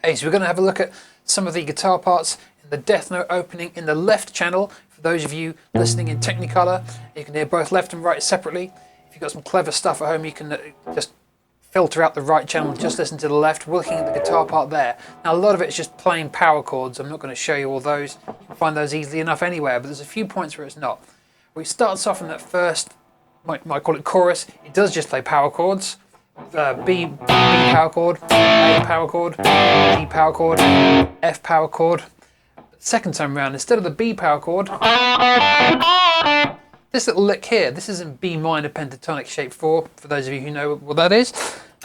Hey, so we're going to have a look at some of the guitar parts in the Death Note opening in the left channel. For those of you listening in Technicolor, you can hear both left and right separately. If you've got some clever stuff at home, you can just filter out the right channel and just listen to the left. We're looking at the guitar part there. Now, a lot of it's just plain power chords. I'm not going to show you all those. You can find those easily enough anywhere, but there's a few points where it's not. Where it starts off in that first, might call it chorus, it does just play power chords. B power chord, A power chord, D power chord, F power chord. Second time around, instead of the B power chord, this little lick here, this is in B minor pentatonic shape 4, for those of you who know what that is.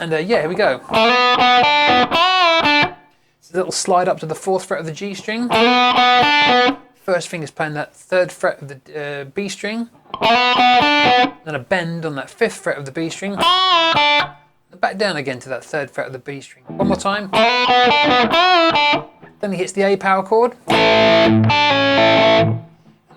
And yeah, here we go. It's a little slide up to the 4th fret of the G string. First finger's playing that 3rd fret of the B string. Then a bend on that 5th fret of the B string. And back down again to that 3rd fret of the B string. One more time. Then he hits the A power chord. And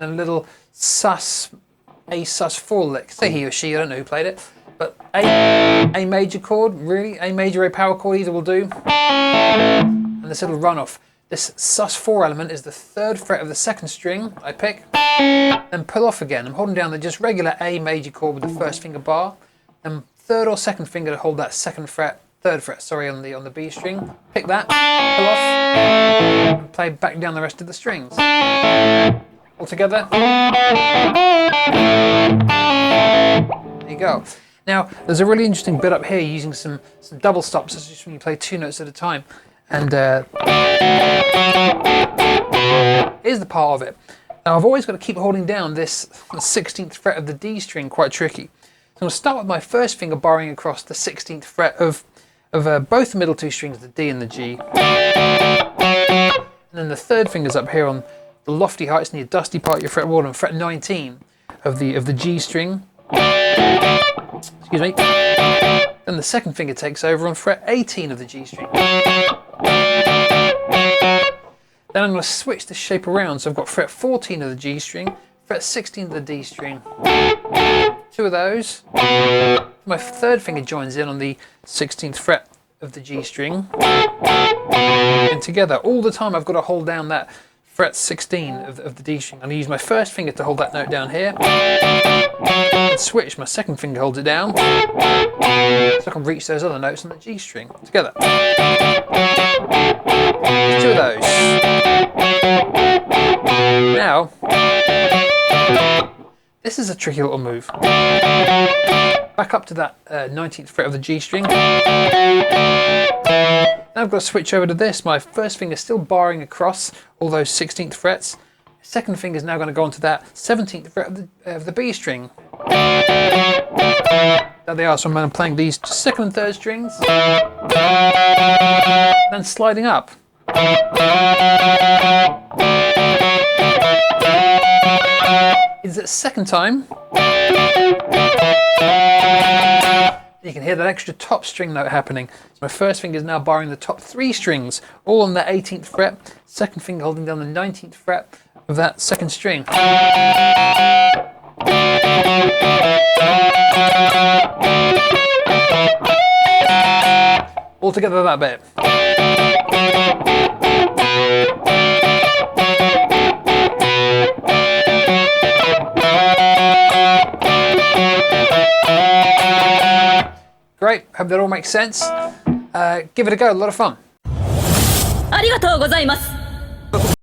then a little A sus4 lick. Say he or she, I don't know who played it. But A major chord, really? A major, A power chord, either will do. And this little runoff. This sus4 element is the 3rd fret of the 2nd string I pick. Then pull off again. I'm holding down the just regular A major chord with the 1st finger bar. Then 3rd or 2nd finger to hold that 3rd fret, sorry, on the B string. Pick that, pull off, and play back down the rest of the strings. All together. There you go. Now, there's a really interesting bit up here using some double stops. That's just when you play 2 notes at a time. And here's the part of it. Now, I've always got to keep holding down this 16th fret of the D string, quite tricky. So I'm going to start with my 1st finger barring across the 16th fret of both the middle 2 strings, the D and the G. And then the 3rd finger's up here on the lofty heights near dusty part of your fretboard on fret 19 of the G string. Excuse me. Then the 2nd finger takes over on fret 18 of the G string. Then I'm going to switch the shape around, so I've got fret 14 of the G string, fret 16 of the D string. 2 of those. My 3rd finger joins in on the 16th fret of the G string. And together, all the time I've got to hold down that fret 16 of the D string. I'm going to use my 1st finger to hold that note down here. And switch, my 2nd finger holds it down. So I can reach those other notes on the G string. Together. 2 of those. Now, this is a tricky little move. Back up to that 19th fret of the G string. Now I've got to switch over to this. My 1st finger is still barring across all those 16th frets. 2nd finger is now going to go onto that 17th fret of the B string. There they are. So I'm playing these 2nd and 3rd strings. Then sliding up. Is it 2nd time? You can hear that extra top string note happening. So my 1st finger is now barring the top 3 strings, all on the 18th fret. 2nd finger holding down the 19th fret of that 2nd string. All together that bit. Great, hope that all makes sense. Give it a go, a lot of fun. ありがとうございます。